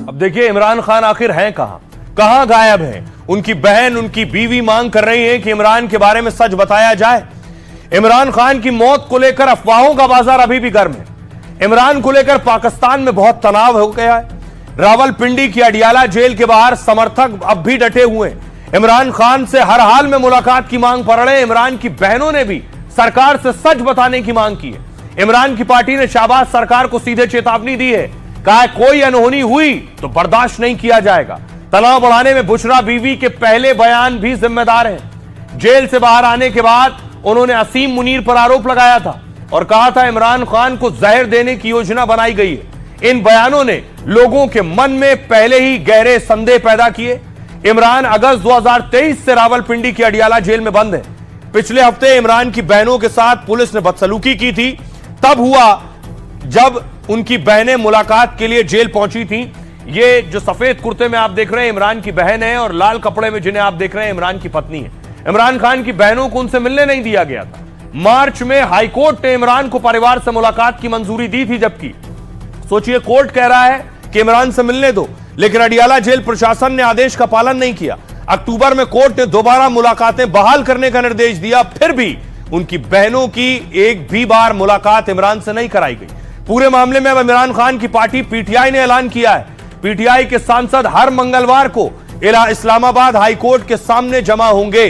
अब देखिए इमरान खान आखिर हैं कहां गायब हैं? उनकी बहन, उनकी बीवी मांग कर रही है कि इमरान के बारे में सच बताया जाए। इमरान खान की मौत को लेकर अफवाहों का बाजार अभी भी गर्म है। इमरान को लेकर पाकिस्तान में बहुत तनाव हो गया है। रावलपिंडी की अडियाला जेल के बाहर समर्थक अब भी डटे हुए हैं। इमरान खान से हर हाल में मुलाकात की मांग पर रहे। इमरान की बहनों ने भी सरकार से सच बताने की मांग की है। इमरान की पार्टी ने शहबाज सरकार को सीधे चेतावनी दी है, कहा कोई अनहोनी हुई तो बर्दाश्त नहीं किया जाएगा। तनाव बढ़ाने में बुशरा बीवी के पहले बयान भी जिम्मेदार हैं। जेल से बाहर आने के बाद उन्होंने असीम मुनीर पर आरोप लगाया था और कहा था इमरान खान को जहर देने की योजना बनाई गई है। इन बयानों ने लोगों के मन में पहले ही गहरे संदेह पैदा किए। इमरान अगस्त 2023 से रावलपिंडी की अडियाला जेल में बंद है। पिछले हफ्ते इमरान की बहनों के साथ पुलिस ने बदसलूकी की थी। तब हुआ जब उनकी बहनें मुलाकात के लिए जेल पहुंची थी। ये जो सफेद कुर्ते में आप देख रहे हैं इमरान की बहन है और लाल कपड़े में जिन्हें आप देख रहे हैं इमरान की पत्नी है। इमरान खान की बहनों को उनसे मिलने नहीं दिया गया था। मार्च में हाईकोर्ट ने इमरान को परिवार से मुलाकात की मंजूरी दी थी, जबकि सोचिए कोर्ट कह रहा है कि इमरान से मिलने दो, लेकिन अडियाला जेल प्रशासन ने आदेश का पालन नहीं किया। अक्टूबर में कोर्ट ने दोबारा मुलाकातें बहाल करने का निर्देश दिया, फिर भी उनकी बहनों की एक भी बार मुलाकात इमरान से नहीं कराई गई। पूरे मामले में अब इमरान खान की पार्टी पीटीआई ने ऐलान किया है। पीटीआई के सांसद हर मंगलवार को इस्लामाबाद हाईकोर्ट के सामने जमा होंगे।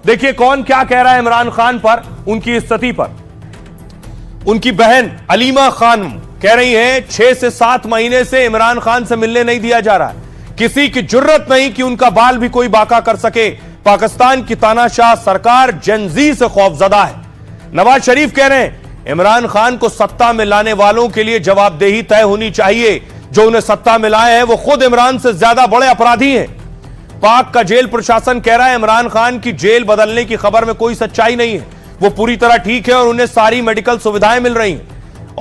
देखिए कौन क्या कह रहा है इमरान खान पर, उनकी स्थिति पर। उनकी बहन अलीमा खान कह रही है 6 से 7 महीने से इमरान खान से मिलने नहीं दिया जा रहा है। किसी की जुर्रत नहीं कि उनका बाल भी कोई बाका कर सके। पाकिस्तान की तानाशाह सरकार जेनजी से खौफजदा है। नवाज शरीफ कह रहे हैं इमरान खान को सत्ता में लाने वालों के लिए जवाबदेही तय होनी चाहिए। जो उन्हें सत्ता में लाए हैं वो खुद इमरान से ज्यादा बड़े अपराधी हैं। पाक का जेल प्रशासन कह रहा है इमरान खान की जेल बदलने की खबर में कोई सच्चाई नहीं है। वो पूरी तरह ठीक है और उन्हें सारी मेडिकल सुविधाएं मिल रही हैं।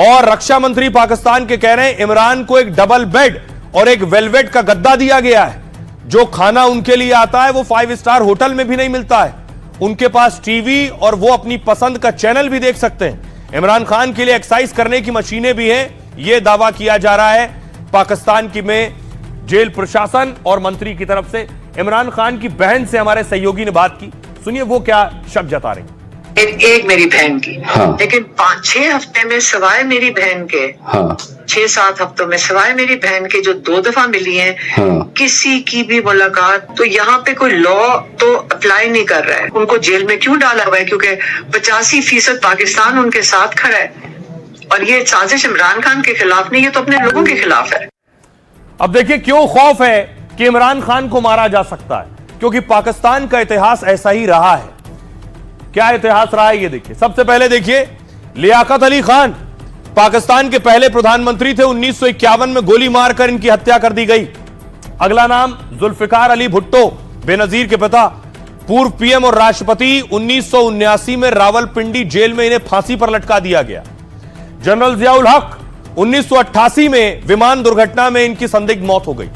और रक्षा मंत्री पाकिस्तान के कह रहे हैं इमरान को एक डबल बेड और एक वेलवेट का गद्दा दिया गया है। जो खाना उनके लिए आता है वो 5 स्टार होटल में भी नहीं मिलता है। उनके पास टीवी और वो अपनी पसंद का चैनल भी देख सकते हैं। इमरान खान के लिए एक्सरसाइज करने की मशीनें भी हैं। यह दावा किया जा रहा है पाकिस्तान की में जेल प्रशासन और मंत्री की तरफ से। इमरान खान की बहन से हमारे सहयोगी ने बात की, सुनिए वो क्या शक जता रही। एक मेरी बहन की, हाँ। लेकिन 5-6 हफ्ते में सिवाय मेरी बहन के, हाँ। 6-7 हफ्तों में सिवाय मेरी बहन के जो 2 दफा मिली हैं, हाँ। किसी की भी मुलाकात, तो यहाँ पे कोई लॉ तो अप्लाई नहीं कर रहा है। उनको जेल में क्यों डाला हुआ है? क्योंकि 85% पाकिस्तान उनके साथ खड़ा है और ये साजिश इमरान खान के खिलाफ नहीं, ये तो अपने लोगों के खिलाफ है। अब देखिए क्यों खौफ है कि इमरान खान को मारा जा सकता है, क्योंकि पाकिस्तान का इतिहास ऐसा ही रहा है। क्या इतिहास रहा है ये देखिए। सबसे पहले देखिए लियाकत अली खान पाकिस्तान के पहले प्रधानमंत्री थे। 1951 में गोली मारकर इनकी हत्या कर दी गई। अगला नाम जुल्फिकार अली भुट्टो, बेनजीर के पिता, पूर्व पीएम और राष्ट्रपति। 1979 में रावलपिंडी जेल में इन्हें फांसी पर लटका दिया गया। जनरल जियाउल हक 1988 में विमान दुर्घटना में इनकी संदिग्ध मौत हो गई।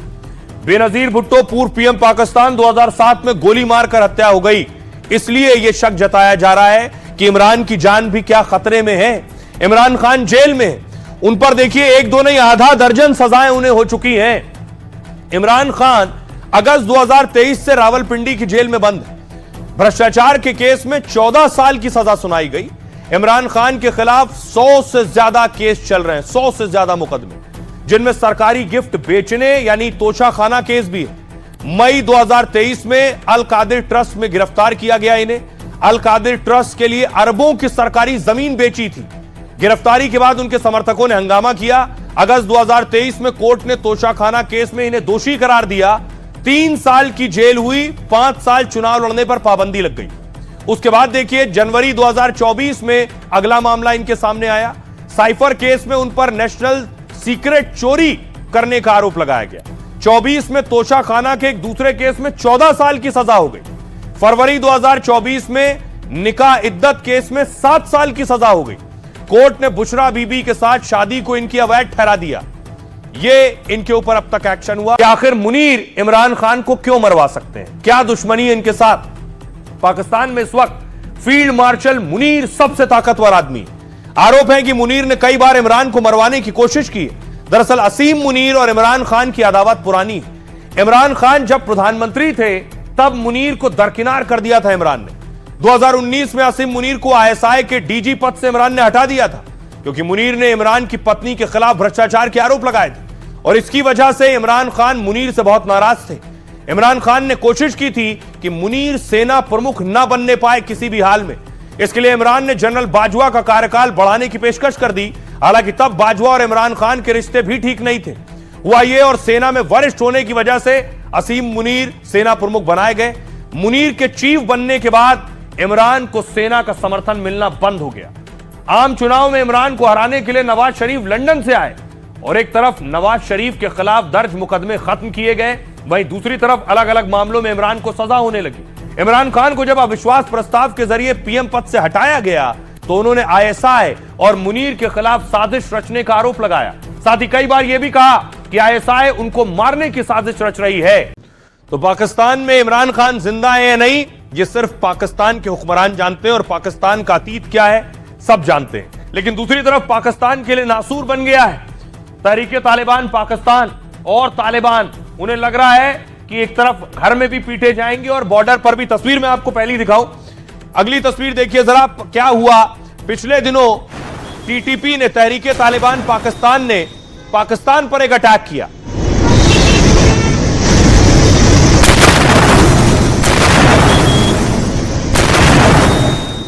बेनजीर भुट्टो पूर्व पीएम पाकिस्तान, 2007 में गोली मारकर हत्या हो गई। इसलिए यह शक जताया जा रहा है कि इमरान की जान भी क्या खतरे में है। इमरान खान जेल में, उन पर देखिए 1-2 नहीं आधा दर्जन सजाएं उन्हें हो चुकी हैं। इमरान खान अगस्त 2023 से रावलपिंडी की जेल में बंद है। भ्रष्टाचार के केस में 14 साल की सजा सुनाई गई। इमरान खान के खिलाफ 100 से ज्यादा केस चल रहे हैं, 100 से ज्यादा मुकदमे, जिनमें सरकारी गिफ्ट बेचने यानी तोशाखाना केस भी है। मई 2023 में अल कादिर ट्रस्ट में गिरफ्तार किया गया इन्हें। अल कादिर ट्रस्ट के लिए अरबों की सरकारी जमीन बेची थी। गिरफ्तारी के बाद उनके समर्थकों ने हंगामा किया। अगस्त 2023 में कोर्ट ने तोशाखाना केस में इन्हें दोषी करार दिया। 3 साल की जेल हुई, 5 साल चुनाव लड़ने पर पाबंदी लग गई। उसके बाद देखिए जनवरी 2024 में अगला मामला इनके सामने आया। साइफर केस में उन पर नेशनल सीक्रेट चोरी करने का आरोप लगाया गया। 24 में तोशाखाना के एक दूसरे केस में 14 साल की सजा हो गई। फरवरी 2024 में निकाह इद्दत केस में 7 साल की सजा हो गई। कोर्ट ने बुशरा बीबी के साथ शादी को इनकी अवैध ठहरा दिया। यह इनके ऊपर अब तक एक्शन हुआ। आखिर मुनीर इमरान खान को क्यों मरवा सकते हैं? क्या दुश्मनी है इनके साथ? पाकिस्तान में इस वक्त फील्ड मार्शल मुनीर सबसे ताकतवर आदमी। आरोप है कि मुनीर ने कई बार इमरान को मरवाने की कोशिश की। दरअसल असीम मुनीर और इमरान खान की अदावत पुरानी है। इमरान खान जब प्रधानमंत्री थे तब मुनीर को दरकिनार कर दिया था इमरान ने। 2019 में असीम मुनीर को आईएसआई के डीजी पद से इमरान ने हटा दिया था, क्योंकि मुनीर ने इमरान की पत्नी के खिलाफ भ्रष्टाचार के आरोप लगाए थे और इसकी वजह से इमरान खान मुनीर से बहुत नाराज थे। इमरान खान ने कोशिश की थी कि मुनीर सेना प्रमुख न बनने पाए किसी भी हाल में। इसके लिए इमरान ने जनरल बाजवा का कार्यकाल बढ़ाने की पेशकश कर दी। हालांकि तब बाजवा और इमरान खान के रिश्ते भी ठीक नहीं थे। हुआ ये, और सेना में वरिष्ठ होने की वजह से असीम मुनीर सेना प्रमुख बनाए गए। मुनीर के चीफ बनने के बाद इमरान को सेना का समर्थन मिलना बंद हो गया। आम चुनाव में इमरान को हराने के लिए नवाज शरीफ लंदन से आए और एक तरफ नवाज शरीफ के खिलाफ दर्ज मुकदमे खत्म किए गए, वहीं दूसरी तरफ अलग अलग मामलों में इमरान को सजा होने लगी। इमरान खान को जब अविश्वास प्रस्ताव के जरिए पीएम पद से हटाया गया तो उन्होंने आईएसआई और मुनीर के खिलाफ साजिश रचने का आरोप लगाया। साथ ही कई बार यह भी कहा कि आईएसआई उनको मारने की साजिश रच रही है। तो पाकिस्तान में इमरान खान जिंदा है या नहीं, ये सिर्फ पाकिस्तान के हुक्मरान जानते हैं और पाकिस्तान का अतीत क्या है सब जानते हैं। लेकिन दूसरी तरफ पाकिस्तान के लिए नासूर बन गया है तहरीके तालिबान पाकिस्तान और तालिबान। उन्हें लग रहा है कि एक तरफ घर में भी पीटे जाएंगे और बॉर्डर पर भी। तस्वीर में आपको पहली दिखाऊं, अगली तस्वीर देखिए जरा क्या हुआ। पिछले दिनों टीटीपी ने, तहरीके तालिबान पाकिस्तान ने पाकिस्तान पर एक अटैक किया।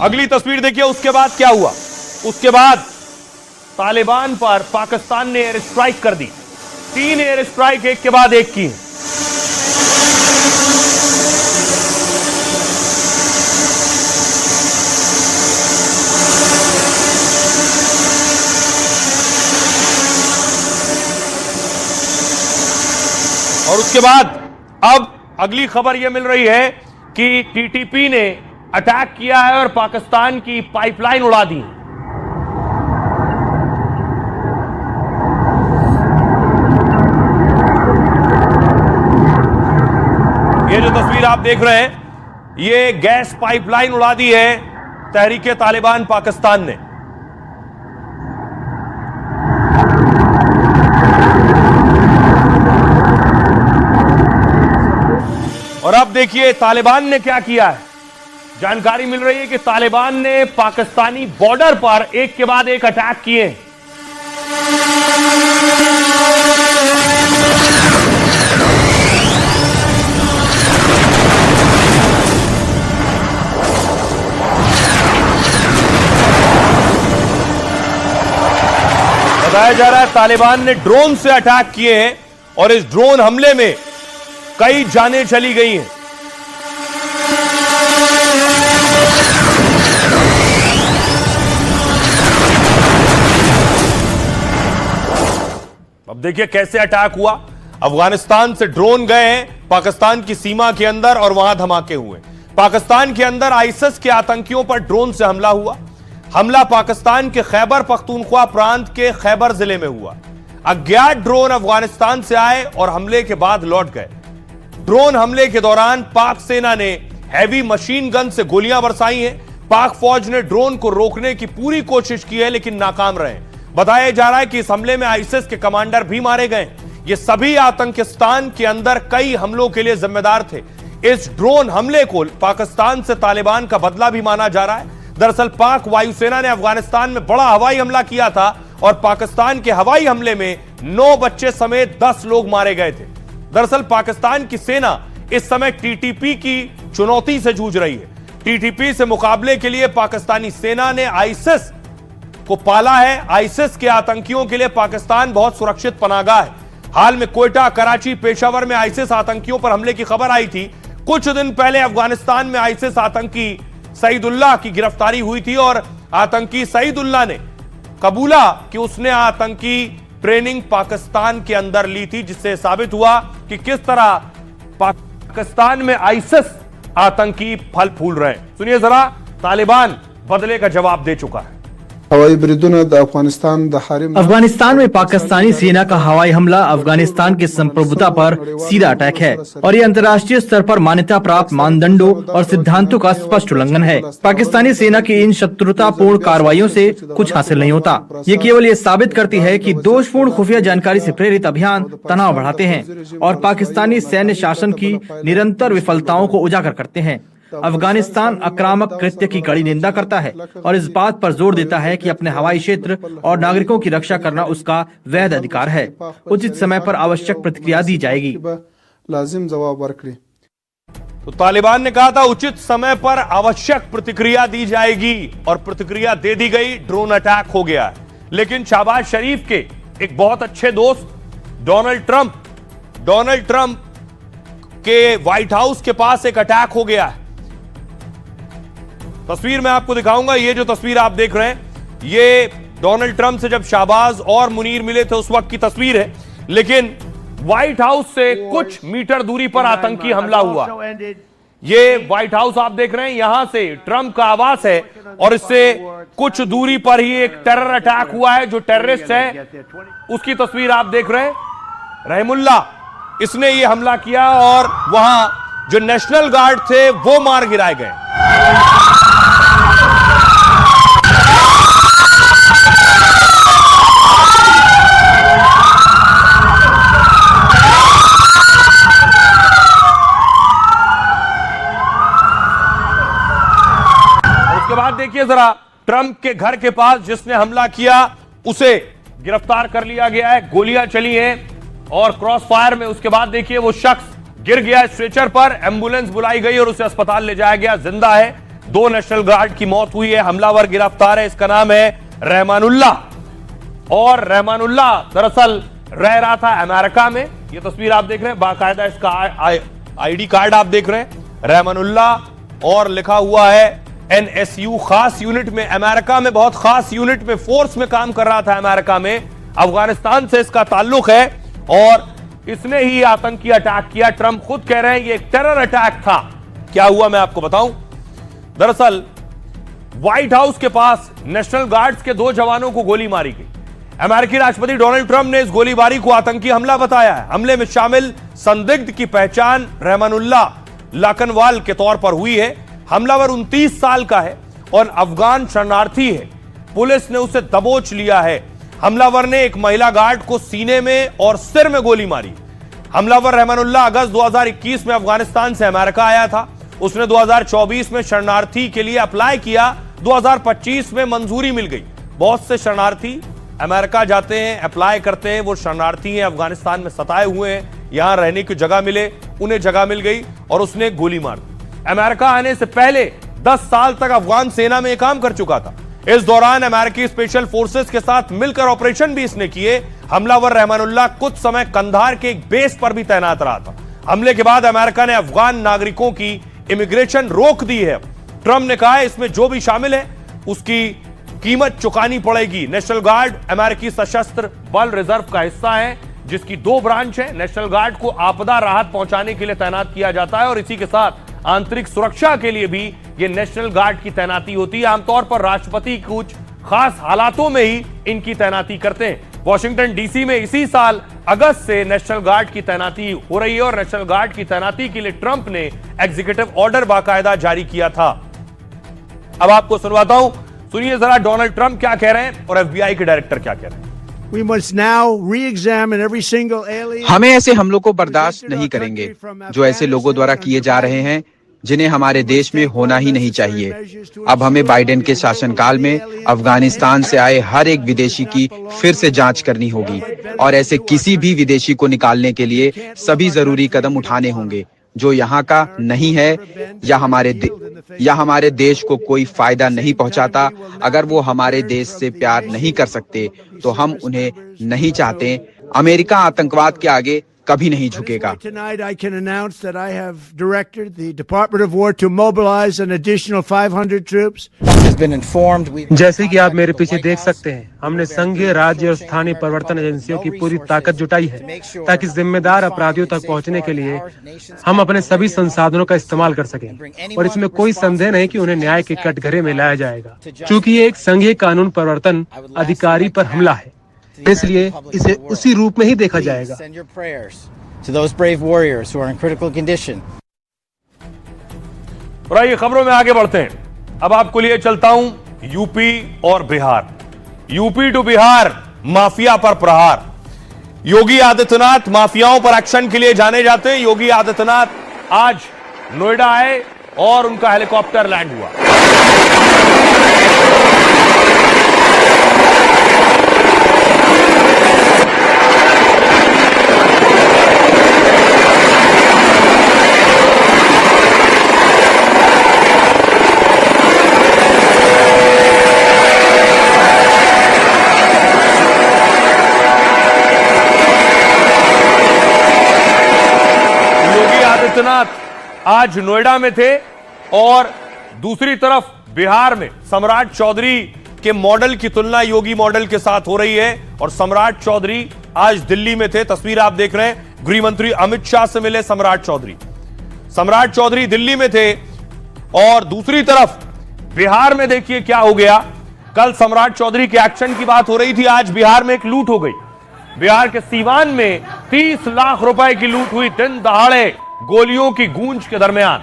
अगली तस्वीर देखिए, उसके बाद क्या हुआ। उसके बाद तालिबान पर पाकिस्तान ने एयर स्ट्राइक कर दी। 3 एयर स्ट्राइक एक के बाद एक की। और उसके बाद अब अगली खबर यह मिल रही है कि टीटीपी ने अटैक किया है और पाकिस्तान की पाइपलाइन उड़ा दी। ये जो तस्वीर आप देख रहे हैं, ये गैस पाइपलाइन उड़ा दी है तहरीके तालिबान पाकिस्तान ने। और अब देखिए तालिबान ने क्या किया है। जानकारी मिल रही है कि तालिबान ने पाकिस्तानी बॉर्डर पर एक के बाद एक अटैक किए। बताया जा रहा है तालिबान ने ड्रोन से अटैक किए हैं और इस ड्रोन हमले में कई जानें चली गई हैं। अब देखिए कैसे अटैक हुआ। अफगानिस्तान से ड्रोन गए हैं पाकिस्तान की सीमा के अंदर और वहां धमाके हुए। पाकिस्तान के अंदर आईएसआई के आतंकियों पर ड्रोन से हमला हुआ। हमला पाकिस्तान के खैबर पख्तूनख्वा प्रांत के खैबर जिले में हुआ। अज्ञात ड्रोन अफगानिस्तान से आए और हमले के बाद लौट गए। ड्रोन हमले के दौरान पाक सेना ने हैवी मशीन गन से गोलियां बरसाई हैं। पाक फौज ने ड्रोन को रोकने की पूरी कोशिश की है लेकिन नाकाम रहे। बताया जा रहा है कि इस हमले में आईएसआई के कमांडर भी मारे गए। ये सभी आतंकिस्तान के अंदर कई हमलों के लिए जिम्मेदार थे। इस ड्रोन हमले को पाकिस्तान से तालिबान का बदला भी माना जा रहा है। दरअसल पाक वायुसेना ने अफगानिस्तान में बड़ा हवाई हमला किया था और पाकिस्तान के हवाई हमले में 9 बच्चे समेत 10 लोग मारे गए थे। दरअसल पाकिस्तान की सेना इस समय टीटीपी की चुनौती से जूझ रही है। टीटीपी से मुकाबले के लिए पाकिस्तानी सेना ने आईएसआई को पाला है। आईएसआई के आतंकियों के लिए पाकिस्तान बहुत सुरक्षित पनाहगाह है। हाल में कोयटा, कराची, पेशावर में आईएसआई आतंकियों पर हमले की खबर आई थी। कुछ दिन पहले अफगानिस्तान में आईएसआई आतंकी सईदुल्लाह की गिरफ्तारी हुई थी और आतंकी सईदुल्लाह ने कबूला कि उसने आतंकी ट्रेनिंग पाकिस्तान के अंदर ली थी, जिससे साबित हुआ कि किस तरह पाकिस्तान में आईएसआई आतंकी फल फूल रहे हैं। सुनिए जरा, तालिबान बदले का जवाब दे चुका है। अफगानिस्तान में पाकिस्तानी सेना का हवाई हमला अफगानिस्तान की संप्रभुता पर सीधा अटैक है और ये अंतर्राष्ट्रीय स्तर पर मान्यता प्राप्त मानदंडों और सिद्धांतों का स्पष्ट उल्लंघन है। पाकिस्तानी सेना की इन शत्रुतापूर्ण कार्रवाइयों से कुछ हासिल नहीं होता। ये केवल ये साबित करती है कि दोषपूर्ण खुफिया जानकारी से प्रेरित अभियान तनाव बढ़ाते हैं और पाकिस्तानी सैन्य शासन की निरंतर विफलताओं को उजागर करते हैं। अफगानिस्तान आक्रामक कृत्य की कड़ी निंदा करता है और इस बात पर जोर देता है कि अपने हवाई क्षेत्र और नागरिकों की रक्षा करना उसका वैध अधिकार है। उचित समय पर आवश्यक प्रतिक्रिया दी जाएगी। तो तालिबान ने कहा था उचित समय पर आवश्यक प्रतिक्रिया दी जाएगी और प्रतिक्रिया दे दी गई। ड्रोन अटैक हो गया है, लेकिन शहबाज शरीफ के एक बहुत अच्छे दोस्त डोनाल्ड ट्रंप के व्हाइट हाउस के पास एक अटैक हो गया है। तस्वीर मैं आपको दिखाऊंगा। ये जो तस्वीर आप देख रहे हैं, ये डोनाल्ड ट्रंप से जब शहबाज और मुनीर मिले थे उस वक्त की तस्वीर है, लेकिन व्हाइट हाउस से कुछ मीटर दूरी पर आतंकी हमला हुआ। ये व्हाइट हाउस आप देख रहे हैं, यहां से ट्रंप का आवास है और इससे कुछ दूरी पर ही एक टेरर अटैक हुआ है। जो टेररिस्ट है उसकी तस्वीर आप देख रहे हैं, रहमुल्ला, इसने ये हमला किया और वहां जो नेशनल गार्ड थे वो मार गिराए गए। उसके बाद देखिए जरा, ट्रंप के घर के पास जिसने हमला किया उसे गिरफ्तार कर लिया गया है। गोलियां चली हैं और क्रॉस फायर में। उसके बाद देखिए वो शख्स गिर गया स्ट्रेचर पर, एम्बुलेंस बुलाई गई और उसे अस्पताल ले जाया गया, जिंदा है। 2 नेशनल गार्ड की मौत हुई है। हमलावर गिरफ्तार है, इसका नाम है रहमानुल्लाह। और रहमानुल्लाह दरअसल रह रहा था अमेरिका में। ये तस्वीर आप देख रहे हैं, बाकायदा इसका आईडी कार्ड आप देख रहे हैं, रहमानुल्लाह, और लिखा हुआ है NSU खास यूनिट में, अमेरिका में बहुत खास यूनिट में, फोर्स में काम कर रहा था अमेरिका में। अफगानिस्तान से इसका ताल्लुक है और इसने ही आतंकी अटैक किया। ट्रंप खुद कह रहे हैं ये एक टेरर अटैक था। क्या हुआ मैं आपको बताऊं। दरअसल व्हाइट हाउस के पास नेशनल गार्ड्स के 2 जवानों को गोली मारी गई। अमेरिकी राष्ट्रपति डोनाल्ड ट्रंप ने इस गोलीबारी को आतंकी हमला बताया है। हमले में शामिल संदिग्ध की पहचान रहमानुल्लाह लाकनवाल के तौर पर हुई है। हमलावर 29 साल का है और अफगान शरणार्थी है। पुलिस ने उसे दबोच लिया है। हमलावर ने एक महिला गार्ड को सीने में और सिर में गोली मारी। हमलावर रहमानुल्लाह अगस्त 2021 में अफगानिस्तान से अमेरिका आया था। उसने 2024 में शरणार्थी के लिए अप्लाई किया। 2025 में मंजूरी मिल गई। बहुत से शरणार्थी अमेरिका जाते हैं, अप्लाई करते हैं, वो शरणार्थी हैं, अफगानिस्तान में सताए हुए हैं, यहां रहने की जगह मिले, उन्हें जगह मिल गई और उसने गोली मार दी। अमेरिका आने से पहले 10 साल तक अफगान सेना में काम कर चुका था। इस दौरान अमेरिकी स्पेशल फोर्सेस के साथ मिलकर ऑपरेशन भी इसने किए। हमलावर रहमानुल्लाह कुछ समय कंधार के एक बेस पर भी तैनात रहा था। हमले के बाद अमेरिका ने अफगान नागरिकों की इमिग्रेशन रोक दी है। ट्रंप ने कहा है इसमें जो भी शामिल है उसकी कीमत चुकानी पड़ेगी। नेशनल गार्ड अमेरिकी सशस्त्र बल रिजर्व का हिस्सा है, जिसकी 2 ब्रांच है। नेशनल गार्ड को आपदा राहत पहुंचाने के लिए तैनात किया जाता है और इसी के साथ आंतरिक सुरक्षा के लिए भी ये नेशनल गार्ड की तैनाती होती है। आमतौर पर राष्ट्रपति कुछ खास हालातों में ही इनकी तैनाती करते हैं। वॉशिंगटन डीसी में इसी साल अगस्त से नेशनल गार्ड की तैनाती हो रही है और नेशनल गार्ड की तैनाती के लिए ट्रंप ने एग्जीक्यूटिव ऑर्डर बाकायदा जारी किया था। अब आपको सुनवाता हूं, सुनिए जरा डोनाल्ड ट्रंप क्या कह रहे हैं और FBI के डायरेक्टर क्या कह रहे हैं। हमें ऐसे हमलों को बर्दाश्त नहीं करेंगे जो ऐसे लोगों द्वारा किए जा रहे हैं जिन्हें हमारे देश में होना ही नहीं चाहिए। अब हमें बाइडेन के शासनकाल में अफगानिस्तान से आए हर एक विदेशी की फिर से जांच करनी होगी और ऐसे किसी भी विदेशी को निकालने के लिए सभी जरूरी कदम उठाने होंगे जो यहाँ का नहीं है या हमारे देश को कोई फायदा नहीं पहुँचाता। अगर वो हमारे देश से प्यार नहीं कर सकते तो हम उन्हें नहीं चाहते। अमेरिका आतंकवाद के आगे कभी नहीं झुकेगा। Tonight I can announce that I have directed the Department of War to mobilize an additional 500 troops. जैसे कि आप मेरे पीछे देख सकते हैं, हमने संघीय, राज्य और स्थानीय प्रवर्तन एजेंसियों की पूरी ताकत जुटाई है ताकि जिम्मेदार अपराधियों तक पहुंचने के लिए हम अपने सभी संसाधनों का इस्तेमाल कर सकें। और इसमें कोई संदेह नहीं कि उन्हें न्याय के कटघरे में लाया जाएगा, क्योंकि ये एक संघीय कानून प्रवर्तन अधिकारी पर हमला है, इसलिए इसे उसी रूप में ही देखा जाएगा। और आइए खबरों में आगे बढ़ते हैं। अब आपको लिए चलता हूं यूपी और बिहार। यूपी टू बिहार, माफिया पर प्रहार। योगी आदित्यनाथ माफियाओं पर एक्शन के लिए जाने जाते हैं। योगी आदित्यनाथ आज नोएडा आए और उनका हेलीकॉप्टर लैंड हुआ। आदित्यनाथ आज नोएडा में थे और दूसरी तरफ बिहार में सम्राट चौधरी के मॉडल की तुलना योगी मॉडल के साथ हो रही है और सम्राट चौधरी आज दिल्ली में थे। तस्वीर आप देख रहे हैं, गृह मंत्री अमित शाह से मिले सम्राट चौधरी। सम्राट चौधरी दिल्ली में थे और दूसरी तरफ बिहार में देखिए क्या हो गया। कल सम्राट चौधरी के एक्शन की बात हो रही थी, आज बिहार में एक लूट हो गई। बिहार के सीवान में 30 लाख रुपए की लूट हुई दिन दहाड़े, गोलियों की गूंज के दरमियान।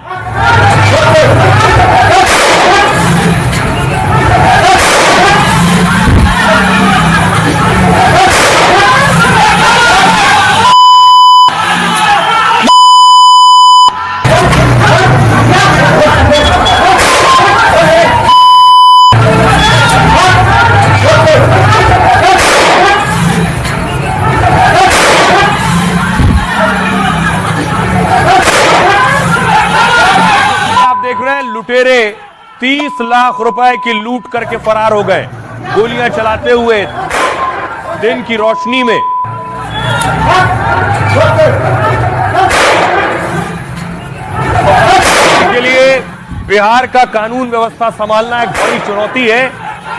लुटेरे 30 लाख रुपए की लूट करके फरार हो गए, गोलियां चलाते हुए दिन की रोशनी में। इसके लिए बिहार का कानून व्यवस्था संभालना एक बड़ी चुनौती है,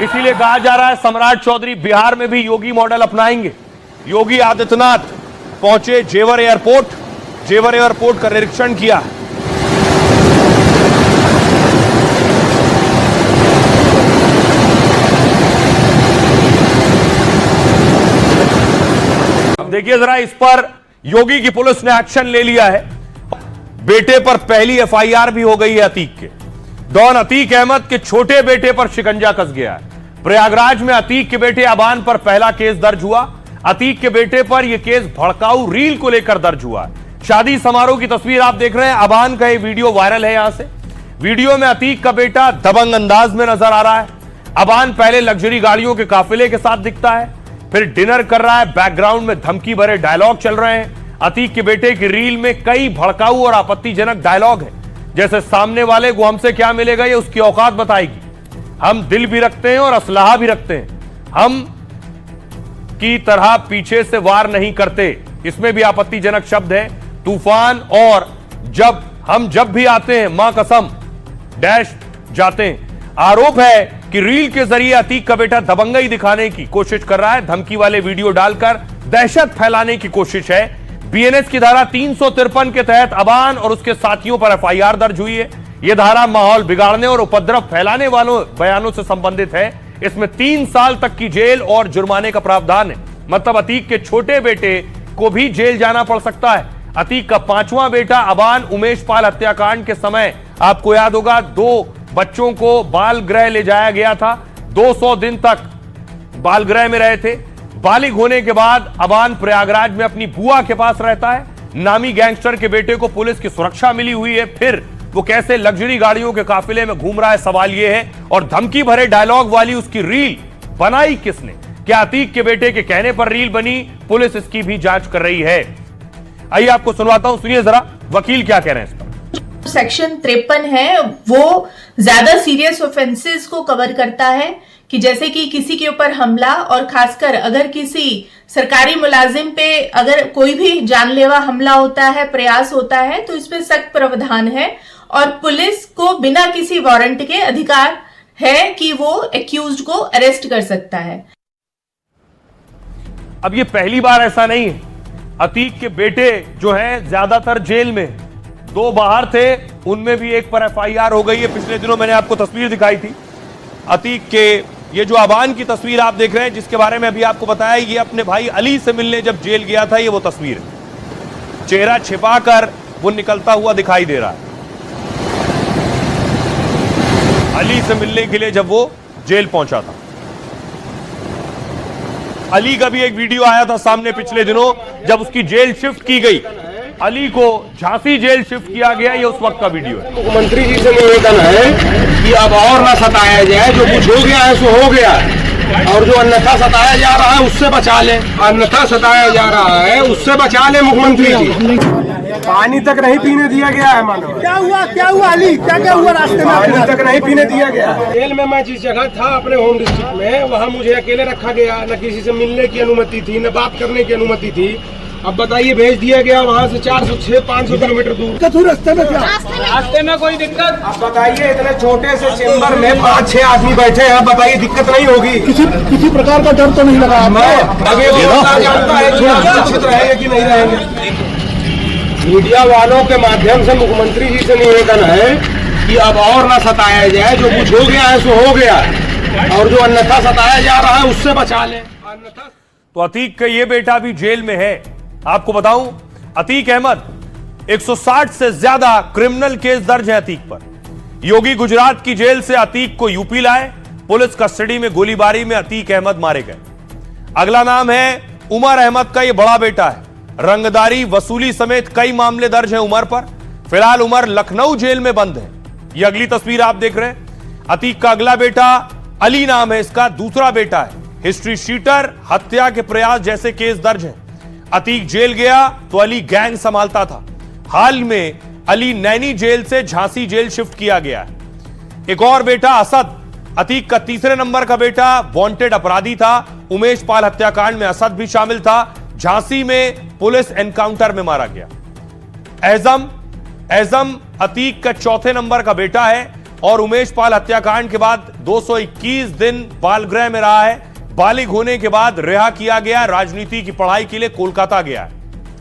इसीलिए कहा जा रहा है सम्राट चौधरी बिहार में भी योगी मॉडल अपनाएंगे। योगी आदित्यनाथ पहुंचे जेवर एयरपोर्ट, जेवर एयरपोर्ट का निरीक्षण किया। देखिए जरा, इस पर योगी की पुलिस ने एक्शन ले लिया है। बेटे पर पहली एफआईआर भी हो गई है अतीक के। डॉन अतीक अहमद के छोटे बेटे पर शिकंजा कस गया है। प्रयागराज में अतीक के बेटे अबान पर पहला केस दर्ज हुआ। अतीक के बेटे पर यह केस भड़काऊ रील को लेकर दर्ज हुआ है। शादी समारोह की तस्वीर आप देख रहे हैं। अबान का यह वीडियो वायरल है। यहां से वीडियो में अतीक का बेटा दबंग अंदाज में नजर आ रहा है। अबान पहले लग्जरी गाड़ियों के काफिले के साथ दिखता है, फिर डिनर कर रहा है। बैकग्राउंड में धमकी भरे डायलॉग चल रहे हैं। अतीक के बेटे की रील में कई भड़काऊ और आपत्तिजनक डायलॉग है, जैसे सामने वाले को हमसे क्या मिलेगा ये उसकी औकात बताएगी, हम दिल भी रखते हैं और असलाहा भी रखते हैं, हम की तरह पीछे से वार नहीं करते। इसमें भी आपत्तिजनक शब्द है। तूफान और जब भी आते हैं मां कसम डैश जाते हैं। आरोप है कि रील के जरिए अतीक का बेटा दबंगई दिखाने की कोशिश कर रहा है। धमकी वाले वीडियो डालकर दहशत फैलाने की कोशिश है। बीएनएस की धारा 353 के तहत अबान और उसके साथियों पर एफआईआर दर्ज हुई है। यह धारा माहौल बिगाड़ने और उपद्रव फैलाने वालों बयानों से संबंधित है। इसमें 3 साल तक की जेल और जुर्माने का प्रावधान है। मतलब अतीक के छोटे बेटे को भी जेल जाना पड़ सकता है। अतीक का 5वां बेटा अबान उमेश पाल हत्याकांड के समय आपको याद होगा 2 बच्चों को बाल गृह ले जाया गया था। 200 दिन तक बाल गृह में रहे थे। बालिग होने के बाद अबान प्रयागराज में अपनी बुआ के पास रहता है। नामी गैंगस्टर के बेटे को पुलिस की सुरक्षा मिली हुई है। फिर वो कैसे लग्जरी गाड़ियों के काफिले में घूम रहा है, सवाल यह है। और धमकी भरे डायलॉग वाली उसकी रील बनाई किसने? क्या अतीक के बेटे के कहने पर रील बनी? पुलिस इसकी भी जांच कर रही है। आइए आपको सुनवाता हूं, सुनिए जरा वकील क्या कह रहे हैं इस पर। सेक्शन 53 है वो ज्यादा सीरियस ऑफेंसेस को कवर करता है, कि जैसे कि किसी के ऊपर हमला और खासकर अगर किसी सरकारी मुलाजिम पे अगर कोई भी जानलेवा हमला होता है, प्रयास होता है, तो इसमें सख्त प्रावधान है और पुलिस को बिना किसी वारंट के अधिकार है कि वो एक्यूज्ड को अरेस्ट कर सकता है। अब ये पहली बार ऐसा नहीं है। अतीक के बेटे जो हैं ज्यादातर जेल में, 2 बाहर थे, उनमें भी एक पर एफआईआर हो गई है। पिछले दिनों मैंने आपको तस्वीर दिखाई थी अतीक के, ये जो अबान की तस्वीर आप देख रहे हैं जिसके बारे में अभी आपको बताया, ये अपने भाई अली से मिलने जब जेल गया था, ये वो तस्वीर है। चेहरा छिपाकर वो निकलता हुआ दिखाई दे रहा है अली से मिलने के लिए जब वो जेल पहुंचा था। अली का भी एक वीडियो आया था सामने पिछले दिनों जब उसकी जेल शिफ्ट की गई, अली को झांसी जेल शिफ्ट किया गया, ये उस वक्त का वीडियो है। मुख्यमंत्री जी से निवेदन है कि अब और ना सताया जाए, जो कुछ हो गया है सो हो गया, और जो अन्यथा सताया जा रहा है उससे बचा ले। अन्यथा सताया जा रहा है उससे बचा ले मुख्यमंत्री जी। पानी तक नहीं पीने दिया गया है मानो। क्या हुआ अली, क्या हुआ रास्ते में? पानी तक नहीं पीने दिया गया। जेल में मैं जिस जगह था अपने होम डिस्ट्रिक्ट में, वहाँ मुझे अकेले रखा गया, न किसी से मिलने की अनुमति थी, न बात करने की अनुमति थी। अब बताइए, भेज दिया गया वहाँ से 400-500 किलोमीटर दूर। रास्ते में कोई दिक्कत? अब बताइए, इतने छोटे से चेम्बर में 5-6 आदमी बैठे हैं, बताइए दिक्कत नहीं होगी? किसी प्रकार का डर तो नहीं लगा? जानता है सुरक्षित रहेंगे कि नहीं रहेंगे। मीडिया वालों के माध्यम से मुख्यमंत्री जी से निवेदन है कि अब और ना सताया जाए, जो कुछ हो गया है सो हो गया, और जो अन्यथा सताया जा रहा है उससे बचा ले। तो अतीक का ये बेटा भी जेल में है। आपको बताऊं, अतीक अहमद 160 से ज्यादा क्रिमिनल केस दर्ज है अतीक पर। योगी गुजरात की जेल से अतीक को यूपी लाए, पुलिस कस्टडी में गोलीबारी में अतीक अहमद मारे गए। अगला नाम है उमर अहमद का, ये बड़ा बेटा है। रंगदारी, वसूली समेत कई मामले दर्ज हैं उमर पर। फिलहाल उमर लखनऊ जेल में बंद है। ये अगली तस्वीर आप देख रहे हैं। अतीक का अगला बेटा अली नाम है इसका, दूसरा बेटा है। हिस्ट्री शीटर, हत्या के प्रयास जैसे केस दर्ज हैं। अतीक जेल गया तो अली गैंग संभालता था। हाल में अली नैनी जेल से झांसी जेल शिफ्ट किया गया है। एक और बेटा असद, अतीक का तीसरे नंबर का बेटा, वांटेड अपराधी था। उमेश पाल हत्याकांड में असद भी शामिल था। झांसी में पुलिस एनकाउंटर में मारा गया। एजम अतीक का चौथे नंबर का बेटा है और उमेश पाल हत्याकांड के बाद 221 दिन बालगृह में रहा है। बालिग होने के बाद रिहा किया गया। राजनीति की पढ़ाई के लिए कोलकाता गया है।